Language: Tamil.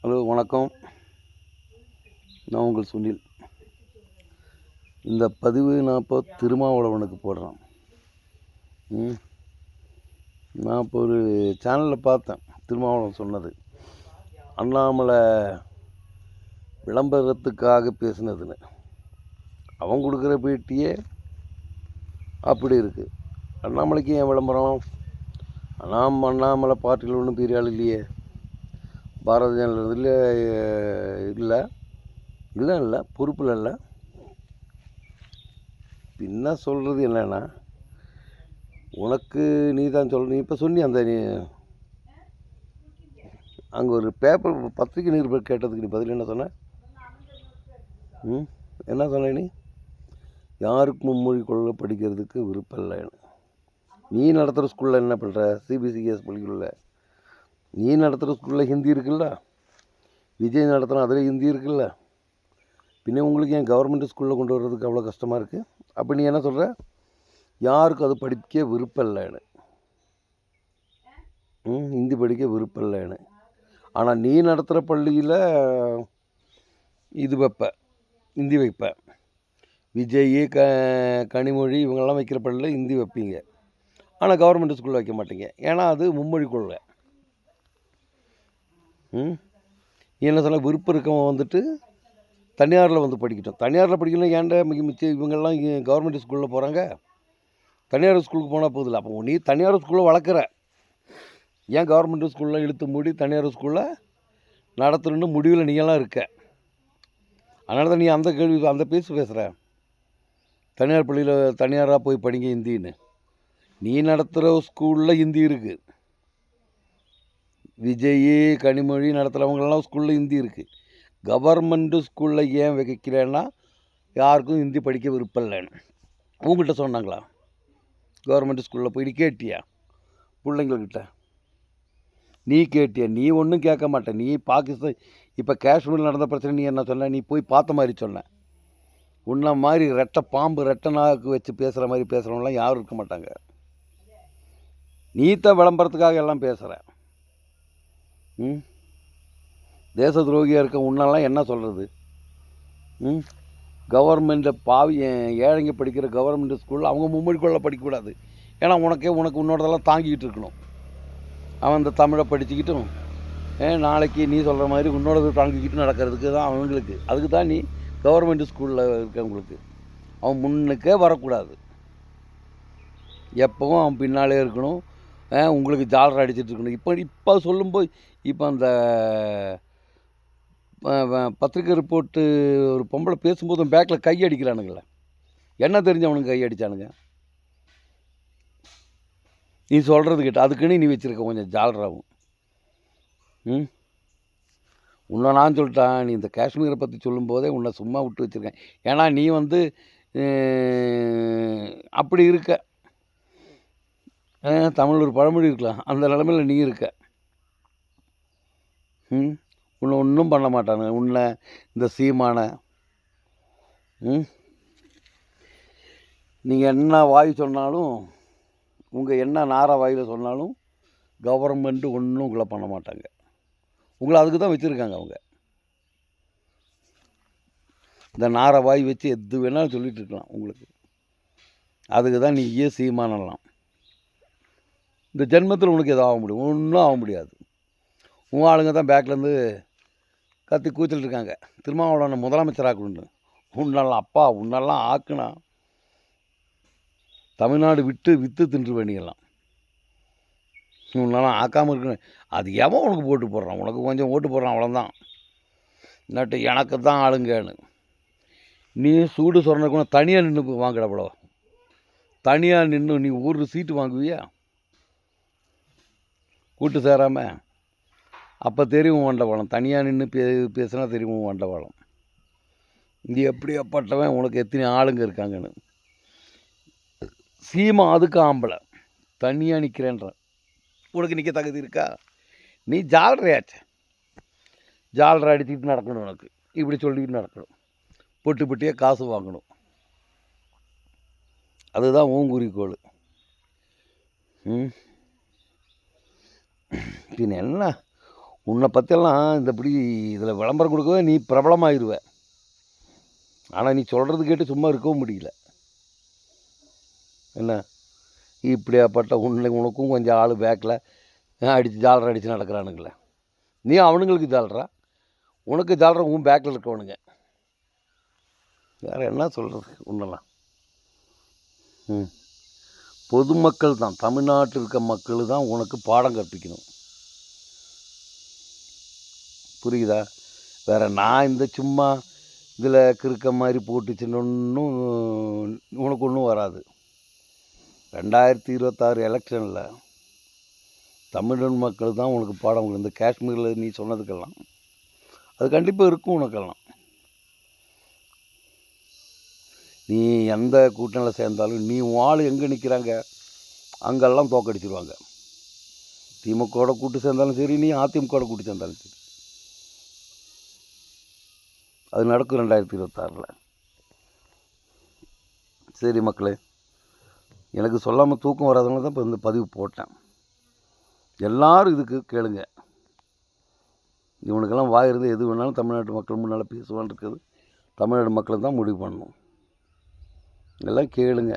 ஹலோ வணக்கம். நான் உங்கள் சுனில். இந்த பதிவு நான் இப்போ திருமாவளவனுக்கு போடுறேன். நான் இப்போ ஒரு சேனலில் பார்த்தேன் திருமாவளவன் சொன்னது, அண்ணாமலை விளம்பரத்துக்காக பேசினதுன்னு. அவன் கொடுக்குற பேட்டியே அப்படி இருக்குது. அண்ணாமலைக்கு ஏன் விளம்பரம்? அண்ணாமலை பார்ட்டியில் ஒன்றும் பெரிய ஆள் இல்லையே. பாரதிய ஜனதாவில் இல்லை பொறுப்பில் இல்லை. பின்ன சொல்கிறது என்னன்னா, உனக்கு நீ தான் நீ இப்போ சொன்னி அந்த நீ அங்கே ஒரு பேப்பர் பத்திரிக்கை நிருபர் கேட்டதுக்கு நீ பதில் என்ன சொன்ன? என்ன சொன்ன நீ? யாருக்கும் மும்மொழி கொள்ள படிக்கிறதுக்கு விருப்பம் இல்லைன்னு. நீ நடத்துகிற ஸ்கூலில் என்ன பண்ணுற? சிபிசிஎஸ் பள்ளிக்குள்ள நீ நடத்துகிற ஸ்கூலில் ஹிந்தி இருக்குல்ல, விஜய் நடத்துகிற அதில் ஹிந்தி இருக்குல்ல. பின்ன உங்களுக்கு ஏன் கவர்மெண்ட் ஸ்கூலில் கொண்டு வர்றதுக்கு அவ்வளோ கஷ்டமாக இருக்குது? அப்போ நீ என்ன சொல்கிற? யாருக்கும் அது படிக்க விருப்பம் இல்லைன்னு, ஹிந்தி படிக்க விருப்பம் இல்லைன்னு. ஆனால் நீ நடத்துகிற பள்ளியில் இது வைப்ப, ஹிந்தி வைப்ப. விஜய் கனிமொழி இவங்கெல்லாம் வைக்கிற பள்ளியில் ஹிந்தி வைப்பீங்க. ஆனால் கவர்மெண்ட் ஸ்கூலில் வைக்க மாட்டீங்க. ஏன்னா அது மும்மொழி கொள்கை. என்ன சொன்னால், விருப்பம் இருக்கவன் வந்துட்டு தனியாரில் வந்து படிக்கட்டும். தனியாரில் படிக்கணும். ஏன்டா மிச்சம் இவங்கெல்லாம் கவர்மெண்ட் ஸ்கூலில் போகிறாங்க? தனியார் ஸ்கூலுக்கு போனால் போதில்லை. அப்போ நீ தனியார் ஸ்கூலில் வளர்க்குற, ஏன் கவர்மெண்ட் ஸ்கூலில் இழுத்து மூடி தனியார் ஸ்கூலில் நடத்தணுன்னு முடிவில் நீங்களாம் இருக்க. அதனால தான் நீ அந்த கேள்வி அந்த பேசுகிற. தனியார் பள்ளியில் தனியாராக போய் படிங்க ஹிந்தின்னு. நீ நடத்துகிற ஸ்கூலில் ஹிந்தி இருக்குது. விஜய் கனிமொழி நடத்துகிறவங்களெல்லாம் ஸ்கூலில் ஹிந்தி இருக்குது. கவர்மெண்ட்டு ஸ்கூலில் ஏன் வைக்கிறேன்னா, யாருக்கும் ஹிந்தி படிக்க விருப்பம் இல்லைன்னு உங்கள்கிட்ட சொன்னாங்களா? கவர்மெண்ட் ஸ்கூலில் போய் நீ கேட்டியா பிள்ளைங்கக்கிட்ட? நீ கேட்டியா? நீ ஒன்றும் கேட்க மாட்டேன். நீ பாகிஸ்தான் இப்போ காஷ்மீரில் நடந்த பிரச்சனை நீ என்ன சொன்ன? நீ போய் பார்த்த மாதிரி சொன்ன. உன்ன மாதிரி ரெட்டை நாக்கு வச்சு பேசுகிற மாதிரி பேசுகிறவங்களாம் யாரும் இருக்க மாட்டாங்க. நீ தான் விளம்பரத்துக்காக எல்லாம் பேசுகிற. தேச துரோகியாக இருக்க உன்னெல்லாம் என்ன சொல்கிறது? கவர்மெண்ட்டை ஏழைங்க படிக்கிற கவர்மெண்ட் ஸ்கூலில் அவங்க மும்மொழி கொள்ள படிக்கக்கூடாது. ஏன்னா உனக்கு உன்னோடதெல்லாம் தாங்கிக்கிட்டு இருக்கணும். அவன் இந்த தமிழை படிச்சுக்கிட்டும் நாளைக்கு நீ சொல்கிற மாதிரி உன்னோட தாங்கிக்கிட்டு நடக்கிறதுக்கு தான் அவங்களுக்கு. அதுக்கு தான் நீ கவர்மெண்ட் ஸ்கூலில் இருக்கவங்களுக்கு அவன் முன்னுக்கே வரக்கூடாது. எப்பவும் அவன் பின்னாலே இருக்கணும். உங்களுக்கு ஜாலரை அடிச்சிட்டு இருக்கணும். இப்போ சொல்லும்போது இப்போ அந்த பத்திரிக்கை ரிப்போர்ட்டு ஒரு பொம்பளை பேசும்போது பேக்கில் கை அடிக்கிறானுங்கள, என்ன தெரிஞ்சவனுக்கு கை அடித்தானுங்க? நீ சொல்கிறது கேட்ட அதுக்குன்னு நீ வச்சுருக்க கொஞ்சம் ஜாலராகும். உன்னை நான் சொல்லிட்டான். நீ இந்த காஷ்மீரை பற்றி சொல்லும்போதே உன்னை சும்மா விட்டு வச்சுருக்கேன். ஏன்னா நீ வந்து அப்படி இருக்க. தமிழ் ஒரு பழமொழி இருக்கலாம், அந்த நிலமையில் நீ இருக்க. உன்னை ஒன்றும் பண்ண மாட்டானு. உன்னை இந்த சீமான நீங்கள் என்ன வாய் சொன்னாலும், உங்கள் என்ன நார வாயில் சொன்னாலும் கவர்மெண்ட்டு ஒன்றும் உங்களை பண்ண மாட்டாங்க. உங்களை அதுக்கு தான் வச்சுருக்காங்க அவங்க. இந்த நார வாய் வச்சு எது வேணாலும் சொல்லிகிட்டு இருக்கலாம் உங்களுக்கு. அதுக்கு தான் நீயே சீமானலாம். இந்த ஜென்மத்தில் உனக்கு எதாவது ஆக முடியும்? ஒன்றும் ஆக முடியாது. உன் ஆளுங்க தான் பேக்லேருந்து கத்தி கூச்சல் இருக்காங்க, திருமாவளவனை முதலமைச்சராக்கணுன்னு. உன்னெல்லாம் ஆக்குனா தமிழ்நாடு விற்று தின்றுவேன். நீங்கள்லாம் உன்னெல்லாம் ஆக்காமல் இருக்கணும். அது எவன் உனக்கு ஓட்டு போடுறான்? உனக்கு கொஞ்சம் ஓட்டு போடுறான், அவ்வளோதான். இல்லாட்டி எனக்கு தான் ஆளுங்கன்னு. நீ சூடு சொன்னதுக்கு தனியாக நின்று வாங்கட அவ்வளோ. தனியாக நின்று நீ ஒரு சீட்டு வாங்குவியா கூட்டு சேராமல்? அப்போ தெரியும் வண்டவாளம். தனியாக நின்று பேசுனா தெரியும் வண்டவாளம். இது எப்படி அப்பட்டவன், உனக்கு எத்தனை ஆளுங்க இருக்காங்கன்னு. சீமா அதுக்கு ஆம்பளை. தனியாக நிற்கிறேன்ற உனக்கு நிற்க தகுதி இருக்கா? நீ ஜாலரையாச்சு. ஜாலரை அடிச்சுக்கிட்டு நடக்கணும். உனக்கு இப்படி சொல்லிக்கிட்டு நடக்கணும். பொட்டியாக காசு வாங்கணும். அதுதான் உன் குறிக்கோள். பின்ன என்ன உன்னை பற்றியெல்லாம் இப்படி இதில் விளம்பரம் கொடுக்கவே நீ பிரபலமாயிருவ. ஆனால் நீ சொல்கிறது கேட்டு சும்மா இருக்கவும் முடியல. என்ன இப்படியாப்பட்ட உனக்கும் கொஞ்சம் ஆள் பேக்கில் அடித்து ஜாலரை அடித்து நடக்கிறானுங்களே. நீ அவனுங்களுக்கு ஜாலரா, உனக்கு ஜாலரை உன் பேக்கில் இருக்கவனுங்க. வேறு என்ன சொல்கிறது ஒன்றெல்லாம். பொதுமக்கள் தான், தமிழ்நாட்டில் இருக்க மக்கள் தான் உனக்கு பாடம் கற்பிக்கணும். புரியுதா? வேறு நான் இந்த சும்மா இதில் கிறுக்க மாதிரி போட்டுச்சுன்னு உனக்கு ஒன்றும் வராது. 2026 எலெக்ஷனில் தமிழன் மக்கள் தான் உனக்கு பாடம். இந்த காஷ்மீரில் நீ சொன்னதுக்கெல்லாம் அது கண்டிப்பாக இருக்கும் உனக்கெல்லாம். நீ எந்த கூட்டணியில் சேர்ந்தாலும் நீ ஆள் எங்கே நிற்கிறாங்க அங்கெல்லாம் தோக்கடிச்சிருவாங்க. திமுகவோட கூட்டு சேர்ந்தாலும் சரி, நீ அதிமுகவோட கூட்டு சேர்ந்தாலும் சரி, அது நடக்கும் 2026. சரி மக்களே, எனக்கு சொல்லாமல் தூக்கம் வராதவங்க தான் இப்போ இந்த பதிவு போட்டேன். எல்லோரும் இதுக்கு கேளுங்க. இவனுக்கெல்லாம் வாய் இருந்து எது வேணாலும் தமிழ்நாட்டு மக்கள் முன்னால் பேசுவான்னு இருக்குது. தமிழ்நாடு மக்கள் தான் முடிவு பண்ணணும். எல்லாம் கேளுங்க.